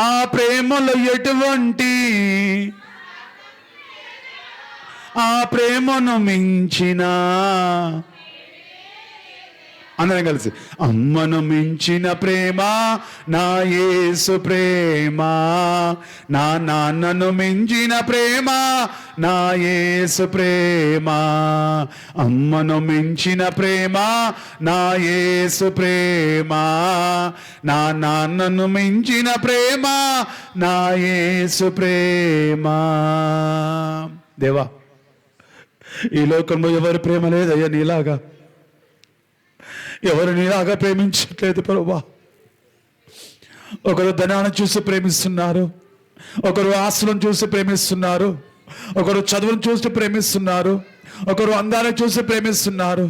ఆ ప్రేమలో ఎటువంటి ఆ ప్రేమను మించిన అందరం కలిసి అమ్మను మించిన ప్రేమ నా యేసు ప్రేమ, నా నాన్నను మించిన ప్రేమ నా యేసు ప్రేమ, అమ్మను మించిన ప్రేమ నా యేసు ప్రేమ, నా నాన్నను మించిన ప్రేమ నా యేసు ప్రేమ. దేవా, ఈ లోకంలో ఎవరి ప్రేమ లేదయ్యా నీలాగా, ఎవరు నీలాగా ప్రేమించట్లేదు ప్రభువా. ఒకరు ధనాన్ని చూసి ప్రేమిస్తున్నారు, ఒకరు ఆస్తులను చూసి ప్రేమిస్తున్నారు, ఒకరు చదువును చూసి ప్రేమిస్తున్నారు, ఒకరు అందాన్ని చూసి ప్రేమిస్తున్నారు,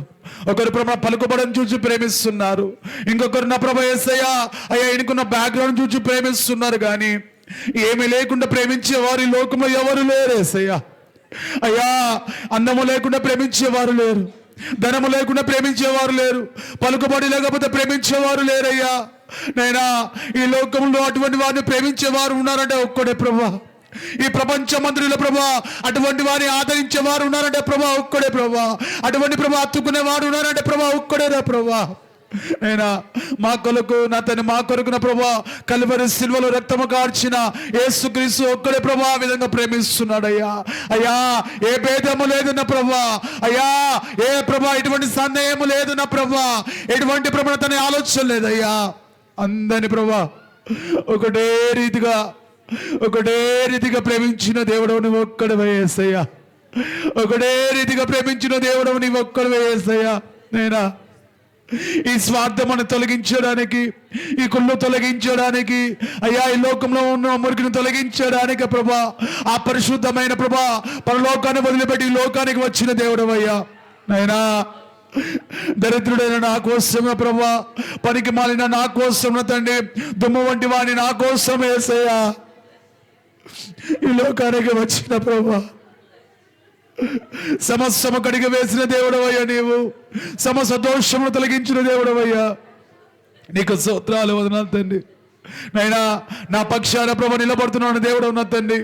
ఒకరు ప్రభా పలుకుబడిని చూసి ప్రేమిస్తున్నారు, ఇంకొకరు నా ప్రభా యేసయ్యా అయ్యా ఎన్నుకున్న బ్యాక్గ్రౌండ్ చూసి ప్రేమిస్తున్నారు. కానీ ఏమీ లేకుండా ప్రేమించేవారు ఈ లోకంలో ఎవరు లేరు యేసయ్యా. అయ్యా అందము లేకుండా ప్రేమించేవారు లేరు, ధనము లేకుండా ప్రేమించేవారు లేరు, పలుకుబడి లేకపోతే ప్రేమించేవారు లేరయ్యా. నైనా ఈ లోకంలో అటువంటి వారిని ప్రేమించేవారు ఉన్నారంటే ఒక్కడే ప్రభా. ఈ ప్రపంచమంతటిలో ప్రభా అటువంటి వారిని ఆదరించేవారు ఉన్నారంటే ప్రభా ఒక్కడే ప్రభా. అటువంటి ప్రభా హత్తుకునేవారు ఉన్నారంటే ప్రభా ఒక్కడేరా ప్రభా. నైనా మా కొరకు నా తను మా కొరకు నా ప్రభా కల్వరి సిల్వలో రక్తము కార్చిన యేసుక్రీస్తు ఒక్కడే ప్రభా ఆ విధంగా ప్రేమిస్తున్నాడయ్యా. అయ్యా ఏ భేదము లేదు నా ప్రభా, అయ్యా ఏ ప్రభా ఎటువంటి సందేహము లేదు నా ప్రభా, ఎటువంటి ప్రభా తన ఆలోచన లేదయ్యా. అందరిని ప్రభా ఒకటే రీతిగా ప్రేమించిన దేవుడు నువ్వు ఒక్కడివే యేసయ్యా. ఒకటే రీతిగా ప్రేమించిన దేవుడు నీవు ఒక్కడివే యేసయ్యా. నేనా ఈ స్వార్థమును తొలగించడానికి, ఈ కుళ్ళు తొలగించడానికి, అయ్యా ఈ లోకంలో ఉన్న మురికిని తొలగించడానికి ప్రభా ఆ పరిశుద్ధమైన ప్రభా పరలోకాన్ని వదిలిపెట్టి ఈ లోకానికి వచ్చిన దేవుడు అయ్యా. నైనా దరిద్రుడైన నా కోసమే ప్రభా, పనికి మాలిన నా కోసం తండ్రి, దుమ్ము వంటి వాడిని నా కోసం యేసయ్యా ఈ లోకానికి వచ్చిన ప్రభా. సమస్తము కడిగి వేసిన దేవుడవయ్యా, నీవు సమస్త దోషమును తొలగించిన దేవుడవయ్యా. నీకు స్తోత్రాలు వదనాలు తండ్రి. నైనా నా పక్షాన ప్రభు నిలబడుతున్నాను దేవుడు ఉన్న తండ్రి.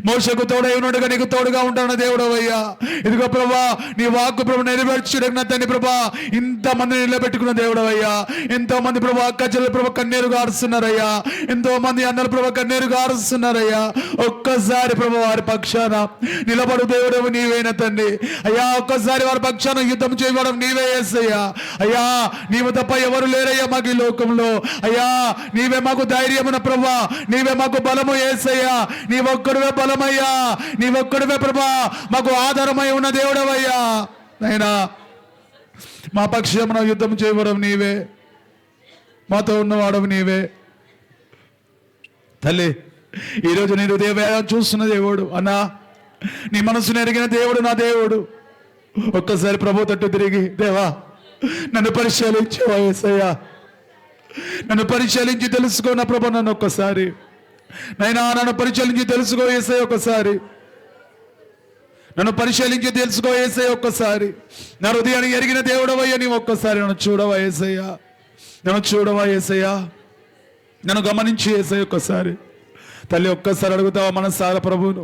మోషకు తోడై ఉన్నట్టుగా నీకు తోడుగా ఉంటాను దేవుడవయ్యా. ఇదిగో ప్రభా నీ వాక్కు ప్రభు నెరవేర్చడానికి నా తండ్రి ప్రభా ఇంతమంది నిలబెట్టుకున్న దేవుడవయ్యా. ఎంతో మంది ప్రభా అక్క చెల్లెలు ప్రభు కన్నీరు గారుస్తున్నారయ్యా, ఎంతో మంది అన్నలు ప్రభు కన్నీరు గారుస్తున్నారయ్యా. ఒక్కసారి ప్రభు వారి పక్షాన నిలబడు దేవుడవు నీవేనా తండ్రి. అయ్యా ఒక్కసారి వారి పక్షాన యుద్ధం చేయడం నీవే యేసయ్యా. అయ్యా నీవు తప్ప ఎవరు లేరయ్యా మాకు ఈ లోకంలో. అయ్యా నీవే మాకు ధైర్యమున ప్రభా, నీవే మాకు బలము యేసయ్యా. నీవొక్కడివే బలమయ్యా, నీవొక్కడివే ప్రభా మాకు ఆధారమై ఉన్న దేవుడవయ్యా. నైనా మా పక్షమున యుద్ధం చేయడం నీవే, మాతో ఉన్నవాడవు నీవే తల్లి. ఈరోజు నీ హృదయం చూస్తున్న దేవుడు అన్నా, నీ మనసును ఎరిగిన దేవుడు నా దేవుడు. ఒక్కసారి ప్రభు తట్టు తిరిగి దేవా నన్ను పరిశీలించావా యేసయ్యా, నన్ను పరిశీలించి తెలుసుకో నా ప్రభు. నన్ను ఒక్కసారి నైనా నన్ను పరిశీలించి తెలుసుకో యేసయ్య. ఒక్కసారి నన్ను పరిశీలించి తెలుసుకో యేసయ్య. ఒక్కసారి నా హృదయాన్ని ఎరిగిన దేవుడవయ్యా, నీవు ఒక్కసారి నన్ను చూడవా యేసయ్య, నన్ను చూడవా యేసయ్య, నన్ను గమనించి యేసయ్య. ఒక్కసారి తల్లి ఒక్కసారి అడుగుతావా మనసారా ప్రభువును,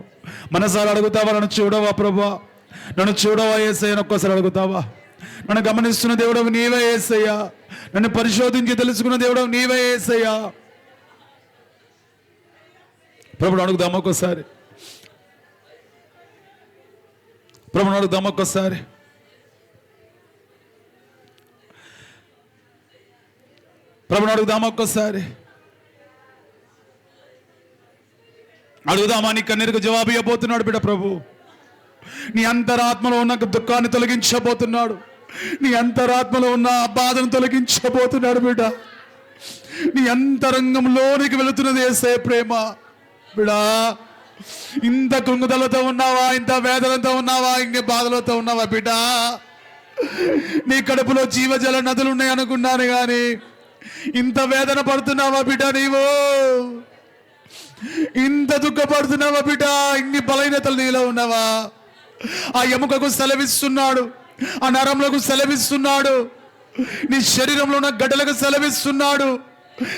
మనసారా అడుగుతావా నన్ను చూడవా ప్రభా, నన్ను చూడవా యేసయ్య. ఒక్కసారి అడుగుతావా? నన్ను గమనిస్తున్న దేవుడవు నీవే యేసయ్యా, నన్ను పరిశోధించి తెలుసుకున్న దేవుడవు నీవే యేసయ్యా. ప్రభుని అడుగుదాం ఒక్కసారి, ప్రభుని అడుగుదాం ఒక్కసారి. ప్రభుని అడుగుదాం ఒక్కసారి. అడుగుదామా? నీ కన్నీరుకు జవాబు ఇవ్వబోతున్నాడు బిడ్డ ప్రభు. నీ అంతరాత్మలో ఉన్న దుఃఖాన్ని తొలగించబోతున్నాడు, నీ అంతరాత్మలో ఉన్న బాధను తొలగించబోతున్నాడు బిడ్డ. నీ అంతరంగంలోనికి వెళుతున్నది యేసయ్య ప్రేమ బిడా. ఇంత కృంగుదలతో ఉన్నావా, ఇంత వేదనతో ఉన్నావా, ఇన్ని బాధలతో ఉన్నావా బిడ్డ? నీ కడుపులో జీవజల నదులు ఉన్నాయి అనుకున్నాను కానీ ఇంత వేదన పడుతున్నావా బిడ్డ? నీవు ఇంత దుఃఖపడుతున్నావా బిడ్డ? ఇన్ని బలహీనతలు నీలో ఉన్నావా? ఆ ఎముకకు సెలవిస్తున్నాడు, ఆ నరములకు సెలవిస్తున్నాడు, నీ శరీరంలో ఉన్న గడ్డలకు సెలవిస్తున్నాడు.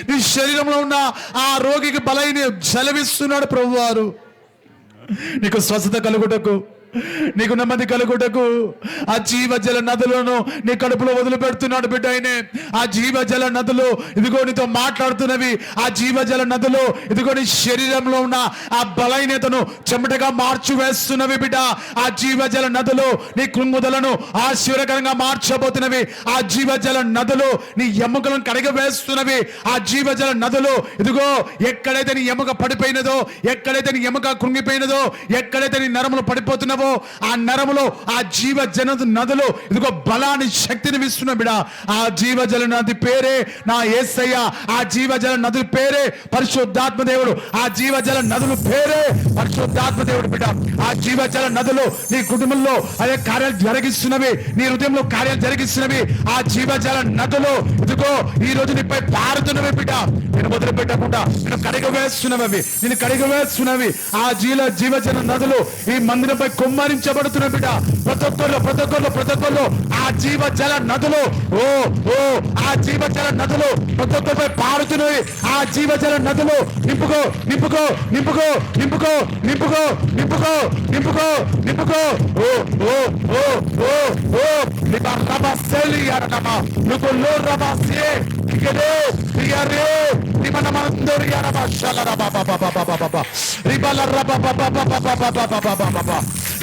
నీ శరీరంలో ఉన్న ఆ రోగికి బలైన సెలవిస్తున్నాడు ప్రభువారు. నీకు స్వస్థత కలుగుటకు, నీకు నెమ్మది కలుగుటకు ఆ జీవజల నదులను నీ కడుపులో వదిలిపెడుతున్నాడు బిడ్డ. ఆయనే ఆ జీవజల నదులు ఇదిగో నీతో మాట్లాడుతున్నవి. ఆ జీవజల నదులు ఇదిగో నీ శరీరంలో ఉన్న ఆ బలహీనతను చెమటగా మార్చివేస్తున్నవి బిడ్డ. ఆ జీవజల నదులు నీ కృంగుదలను ఆశీర్వకరంగా మార్చబోతున్నవి. ఆ జీవజల నదులు నీ ఎముకలను కడిగవేస్తున్నవి. ఆ జీవజల నదులు ఇదిగో ఎక్కడైతే నీ ఎముక పడిపోయినదో, ఎక్కడైతే నీ ఎముక కృంగిపోయినదో, ఎక్కడైతే నీ నరములు పడిపోతున్నవో ఆ నరములో ఆ జీవజల నదులు ఇదిగో బలాన్ని, శక్తిని ఇస్తున్న బిడ. ఆ జీవజల నది పేరే నా యేసయ్య. ఆ జీవజల నదుల పేరే పరిశుద్ధాత్మ దేవుడు. ఆ జీవజల నదుల పేరే పరిశుద్ధాత్మ దేవుడు బిడ్డ. ఆ జీవజల నదులు నీ కుటుంబంలో అదే కార్యాలు జరిగిస్తున్నవి, నీ హృదయంలో కార్యాలు జరిగిస్తున్నవి. ఆ జీవజల నదులు ఇదిగో ఈ రోజు నీపై పారుతున్నవి బిడ్డ. నేను వదిలిపెట్టకుండా నేను కడిగవేస్తున్నవి, నేను కడిగవేస్తున్నవి. ఆ జీవజల నదులు ఈ మందిరంపై కుమ్మరించబడుతున్న బిడ్డ. ప్రతి ఒక్కరు ఆ జీవజల నదులు ఆ జీవజల నదులు ప్రతి ఒక్కరిపై పారుతున్నవి. ఆ జీవజల నదులు నింపుకో నింపుకో నింపుకో నింపుకో నింపుకో నింపుకో నింపుకో నింపుకో.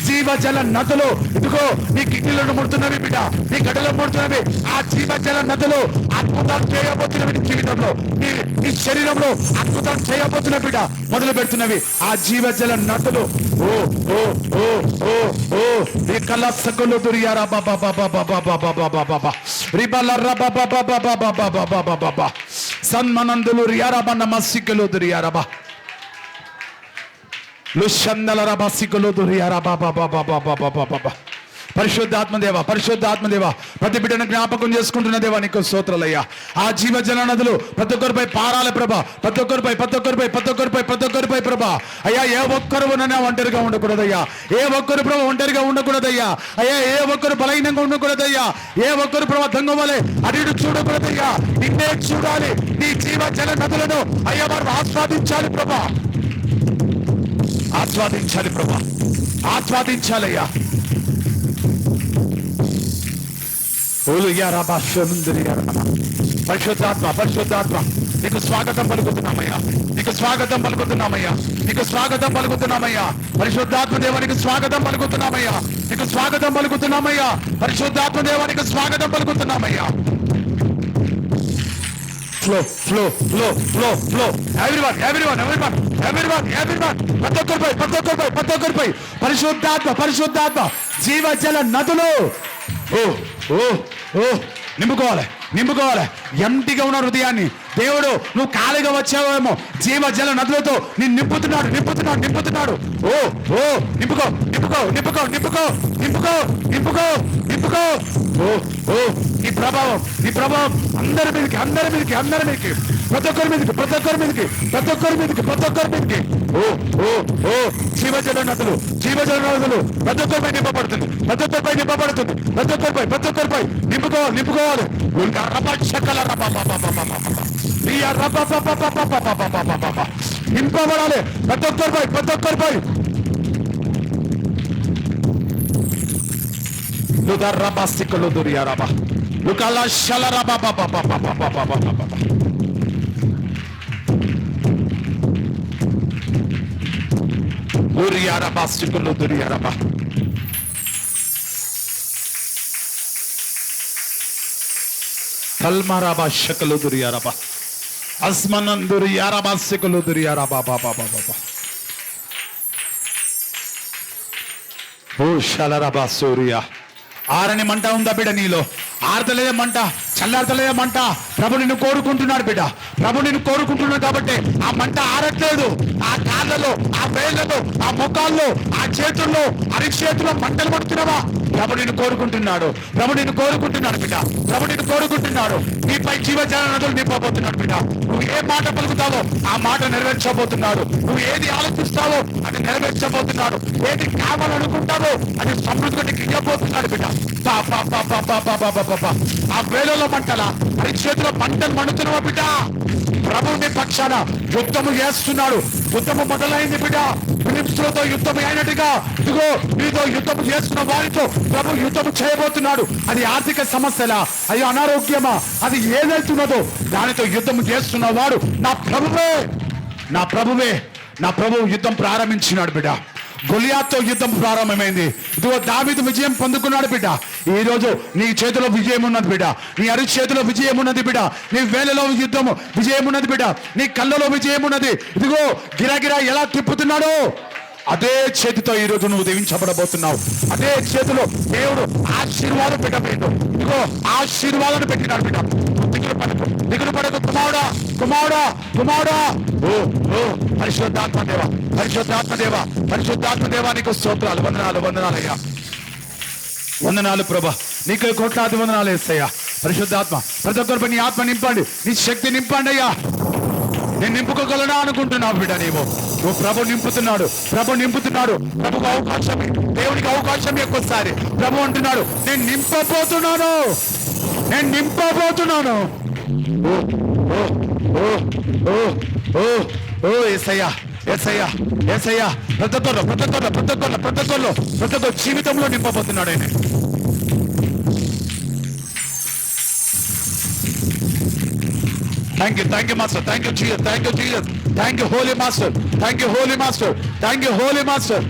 జీవజల నదులు ఇదిగో నీ కిడ్నీలను ముడుతున్నవి బిడ్డ, నీ గడ్డలను ముడుతున్నవి. ఆ జీవజల నదులు అద్భుతాలు చేయబోతున్నవి. నీ జీవితంలో, నీ శరీరంలో అద్భుతాలు చేయబోతున్న బిడ్డ మొదలు పెడుతున్నవి ఆ జీవజల నదులు. ఓ ఓ ఓ ఓ ఓ ఈ కలసకులు దురియారా బాబా బాబా బాబా బాబా బాబా బాబా రిబల రబా బాబా బాబా బాబా బాబా బాబా సన్మనందులు రియారా బన్న మసికలు దురియారా లుషందల రబసికలు దురియారా బాబా బాబా బాబా బాబా బాబా. పరిశుద్ధాత్మదేవ, పరిశుద్ధాత్మదేవ, ప్రతి బిడ్డను జ్ఞాపకం చేసుకుంటున్న దేవా నీకు స్తోత్రాలయ్యా. ఆ జీవజల నదులు ప్రతి ఒక్కరిపై పారాలి ప్రభా. ప్రతి ఒక్కరిపై ప్రభా. అయ్యా ఏ ఒక్కరు ఒంటరిగా ఉండకూడదయ్యా. ఏ ఒక్కరు ప్రభా ఒంటరిగా ఉండకూడదయ్యా. అయ్యా ఏ ఒక్కరు బలహీనంగా ఉండకూడదయ్యా. ఏ ఒక్కరు ప్రభా దొంగ వలె అడిడు చూడకూడదయ్యా. నిన్నే చూడాలి. నీ జీవజల నదులను అయ్యా వారు ఆస్వాదించాలి ప్రభా. ఆస్వాదించాలి ప్రభా. ఆస్వాదించాలయ్యా. పరిశుద్ధాత్మ, పరిశుద్ధాత్మ నీకు స్వాగతం పలుకుతున్నామయ్యా. నీకు స్వాగతం పలుకుతున్నామయ్యా. నీకు స్వాగతం పలుకుతున్నామయ్యా. పరిశుద్ధాత్మ దేవానికి స్వాగతం పలుకుతున్నామయ్యా. నీకు స్వాగతం పలుకుతున్నామయ్యా. పరిశుద్ధాత్మ దేవానికి స్వాగతం పలుకుతున్నామయ్యా. Flow flow flow flow flow everyone everyone everyone everyone everyone ప్రతి ఒక్కరిపై పరిశుద్ధాత్మ, పరిశుద్ధాత్మ జీవజల నదులు ఓ ఓ ఓ నింపుకోవాలి, నింపుకోవాలి. ఎంటిగా ఉన్న హృదయాన్ని దేవుడు నువ్వు ఖాళీగా వచ్చావేమో జీవజల నదులతో నేను నింపుతున్నాడు నింపుతున్నాడు నింపుతున్నాడు. ఓ ఓ నింపుకో నింపుకో నింపుకో నింపుకో నింపుకో నింపుకో నింపుకో. ఓ ఓ ఈ ప్రభావం, ఈ ప్రభావం అందరి మీదకి, అందరి మీదకి, అందరి మీదకి, ప్రతి ఒక్కరి మీదకి, ప్రతి ఒక్కరి మీదకి, ప్రతి ఒక్కరి మీదకి, ప్రతి ఒక్కరి మీదకి. ఓ ఓ ఓ జీవజల నదులు, జీవజల నదులు ప్రతి ఒక్కరిపై నింపబడుతుంది, ప్రతి ఒక్కరిపై నింపబడుతుంది, ప్రతి ఒక్కరిపై నింపుకోవాలి, నింపుకోవాలి. నింపబడాలి ప్రతి ఒక్కరిపై, ప్రతి ఒక్కరిపై. లుదర్రబాసికలు దురియారబా లుకల షలరబా బాబా బాబా బాబా బాబా బాబా. దురియారబాసికలు దురియారబా కల్మరబా షకలు దురియారబా అస్మనందురి యారబాసికలు దురియారబా బాబా బాబా బాబా. ఓ షలరబా సూర్య ఆరని మంట ఉందా బిడ్డ నీలో? ఆరతలేదే మంట, చల్లారతలేదే మంట. ప్రభు నిన్ను కోరుకుంటున్నాడు బిడ్డ. ప్రభు నిన్ను కోరుకుంటున్నాడు కాబట్టి ఆ మంట ఆరట్లేదు. ఆ కాళ్ళలో, ఆ వేళ్లలో, ఆ ముఖాల్లో, ఆ చేతుల్లో, అరిచేతుల్లో మంటలు పడుతున్నావా? ప్రభు నిన్ను కోరుకుంటున్నాడు. ప్రభు నిన్ను కోరుకుంటున్నాడు బిడ్డ. ప్రభు నిన్ను కోరుకుంటున్నాడు. నీపై జీవజల నదులు నింపబోతున్నాడు బిడ్డ. నువ్వు ఏ మాట పలుకుతావో ఆ మాట నెరవేర్చబోతున్నాడు. నువ్వు ఏది ఆలోచిస్తావో అది నెరవేర్చబోతున్నాడు. ఏది కావాలనుకుంటావో అది సమృద్ధిగా నీకు ఇవ్వబోతున్నాడు బిడ్డ. ఆ వేళలో మంటలా, అరిచేతిలో మంటలు మండుతున్నావా బిడ్డ? పక్షాన యుద్ధము చేస్తున్నాడు. యుద్ధము మొదలైంది బిడ్డ. ఫిలిష్తీయులతో యుద్ధం అయినట్టుగా ఇదిగో నీతో యుద్ధము చేస్తున్న వారితో ప్రభు యుద్ధము చేయబోతున్నాడు. అది ఆర్థిక సమస్యలా, అది అనారోగ్యమా, అది ఏదైతున్నదో దానితో యుద్ధం చేస్తున్న వాడు నా ప్రభువే, నా ప్రభువే. నా ప్రభువు యుద్ధం ప్రారంభించినాడు బిడ్డ. గొలియాత్తో యుద్ధం ప్రారంభమైంది. ఇదిగో దావీదు విజయం పొందుకున్నాడు బిడ్డ. ఈ రోజు నీ చేతిలో విజయం ఉన్నది బిడ్డ. నీ అరి చేతిలో విజయం ఉన్నది బిడ్డ. నీ వేలలో యుద్ధము విజయం ఉన్నది బిడ్డ. నీ కళ్ళలో విజయం ఉన్నది. ఇదిగో గిరాగిరా ఎలా తిప్పుతున్నాడో అదే చేతితో ఈ రోజు నువ్వు దీవించబడబోతున్నావు. అదే చేతిలో దేవుడు ఆశీర్వాదం పెట్టబోయిండు. ఇదిగో ఆశీర్వాదాన్ని పెట్టినాడు బిడ్డ. దిగులు పడకు కుమారుడా, కుమారుడా, కుమారుడా. ఓ ఓ పరిశుద్ధాత్మ దేవ, పరిశుద్ధాత్మ దేవ, పరిశుద్ధాత్మ దేవా నీకు స్తోత్రాలు. వందనాలు, వందనాలయ్యా, వందనాలు ప్రభా. నీకు కోట్లాది వందనాలు యేసయ్యా. పరిశుద్ధాత్మ ప్రతి ఒక్కరిపై నీ ఆత్మ నింపండి, నీ శక్తి నింపండి అయ్యా. నేను నింపుకోగలనా అనుకుంటున్నావు బిడ్డ. నువ్వు ప్రభు నింపుతున్నాడు, ప్రభు నింపుతున్నాడు. ప్రభుకు అవకాశం, దేవునికి అవకాశం ఎక్కువసారి. ప్రభు అంటున్నాడు నేను నింపబోతున్నాను, నేను నింపబోతున్నాను. ఓ ఓ ఓ ఓ ఓ ఓ యేసయ్యా, యేసయ్యా, యేసయ్యా. ప్రతి ఒక్కరు జీవితంలో నింపబోతున్నాడు ఆయన. Thank you, Master. Thank you, Jesus. Thank you, Jesus. Thank you, Holy Master. Thank you, Holy Master. Thank you, Holy Master.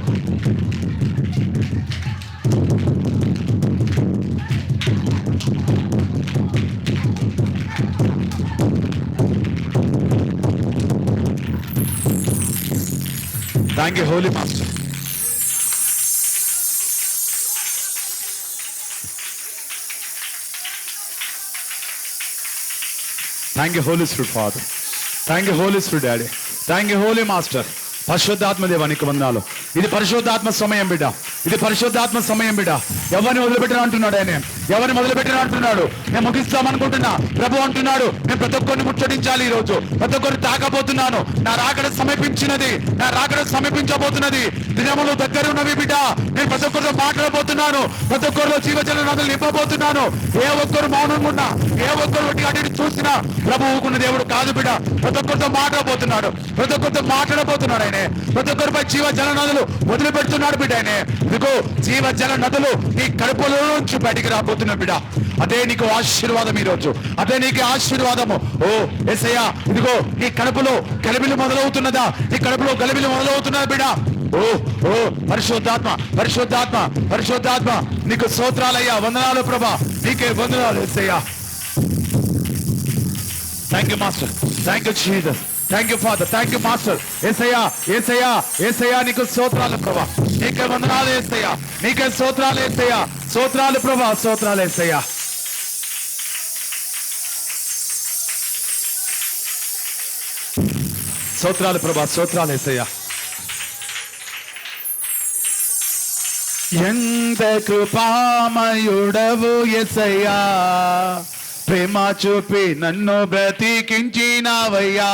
Thank you, Holy Master. Thank you, Holy Spirit, Father. Thank you, Holy Spirit, Daddy. Thank you, Holy Master. పరిశుద్ధాత్మ దేవానికి వందనాలు. ఇది పరిశుద్ధాత్మ సమయం బిడ్డ. ఇది పరిశుద్ధాత్మ సమయం బిడ్డ. ఎవరిని వదిలిపెట్టిన అంటున్నాడు ఆయన. ఎవరిని మొదలుపెట్టిన అంటున్నాడు. నేను ముగిస్తామనుకుంటున్నా. ప్రభు అంటున్నాడు నేను ప్రతి ఒక్కరిని ముచ్చటించాలి. ఈ రోజు ప్రతి ఒక్కరిని తాకబోతున్నాను. నా రాకడ సమీపించినది, నా రాకడ సమీపించబోతున్నది. దినములు దగ్గర ఉన్నవి బిడ్డ. నేను ప్రతి ఒక్కరితో మాట్లాడబోతున్నాను. ప్రతి ఒక్కరిలో జీవజల నదులు నింపబోతున్నాను. ఏ ఒక్కరు మౌనంగా ఉన్నా, ఏ ఒక్కరు అటు చూసినా ప్రభు ఊకున్న దేవుడు కాదు బిడ్డ. ప్రతి ఒక్కరితో మాట్లాడబోతున్నాడు, ప్రతి ఒక్కరితో మాట్లాడబోతున్నాడు ఆయన. ప్రతి ఒక్కరిపై జీవ జల నదులు వదిలిపెడుతున్నాడు బిడ్డ ఆయన. ఇదిగో జీవ జల నదులు నీ కడుపులో నుంచి బయటికి రాబోతున్నాడు బిడ్డ. అదే నీకు ఆశీర్వాదం ఈ రోజు. అదే నీకు ఆశీర్వాదము. ఓ యేసయ్యా, ఇదిగో నీ కడుపులో గలిబిలి మొదలవుతున్నదా? నీ కడుపులో గలిబిలి మొదలవుతున్నదా బిడ్డ? ఓ ఓ పరిశుద్ధాత్మ, పరిశుద్ధాత్మ, పరిశుద్ధాత్మ నీకు స్తోత్రాలయ్యా. వందనాలు ప్రభా, నీకే వందనాలు యేసయ్యా. Thank you master. Thank you Jesus. Thank you father. Thank you master. యేసయ్యా, యేసయ్యా, యేసయ్యా నీకు స్తోత్రాలు ప్రభా. నీకే వందనాలు యేసయ్యా. నీకే స్తోత్రాలు యేసయ్యా. స్తోత్రాలు ప్రభా, స్తోత్రాలు యేసయ్యా. స్తోత్రాలు ప్రభా, స్తోత్రాలు యేసయ్యా. ఎంత కృపామయుడవు యేసయ్యా, ప్రేమ చూపి నన్ను బ్రతికించినవయ్యా.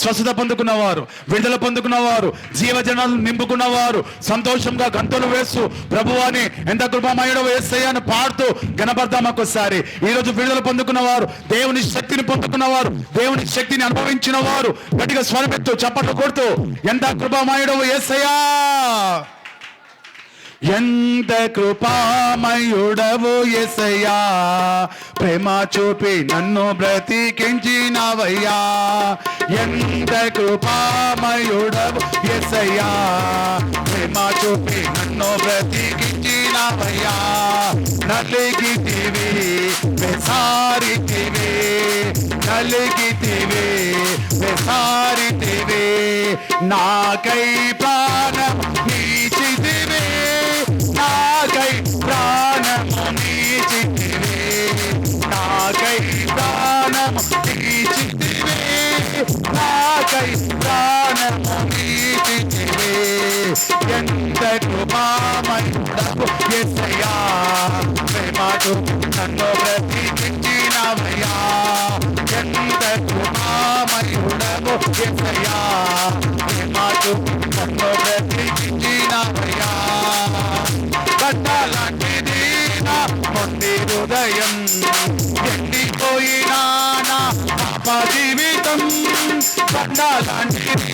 స్వస్థత పొందుకున్నవారు, విడుదల పొందుకున్నవారు, జీవజనాలు నింపుకున్నవారు సంతోషంగా గంతులు వేస్తూ ప్రభువాని ఎంత కృపమయుడవు యేసయ్యా అని పాడుతూ గణపడదాం ఒకసారి. ఈ రోజు విడుదల పొందుకున్నవారు, దేవుని శక్తిని పొందుకున్నవారు, దేవుని శక్తిని అనుభవించిన వారు గట్టిగా స్వరమెత్తు చప్పట్లు కొడుతూ ఎంత కృపమయుడవు యేసయ్యా, ఎంత కృపామయుడవు యేసయ్యా, ప్రేమ చూపి నన్ను బ్రతికించినవయ్యా. ఎంత కృపామయుడవు యేసయ్యా, ప్రేమ చూపి నన్ను బ్రతికించినవయ్యా. నలిగితివి బెసారితివి, నలిగితివి బెసారితివి, నాకై ప్రాణం నీచితివి, నాకై ప్రాణము నీచితివి, నాకై ప్రాణము నీచితివి, నాకై ప్రాణము నీచితివి. ఎంత కృపామయుడవు యేసయ్యా, ప్రేమతో నన్ను బ్రతికించినవయ్యా. ఎంత కృపామయుడవు యేసయ్యా, ప్రేమతో నన్ను బ్రతికించినవయ్యా. కట్టలాంటిది నా మొండి హృదయం, ఎండిపోయినా నా పాప జీవితం జీవితం బండ లాంటిది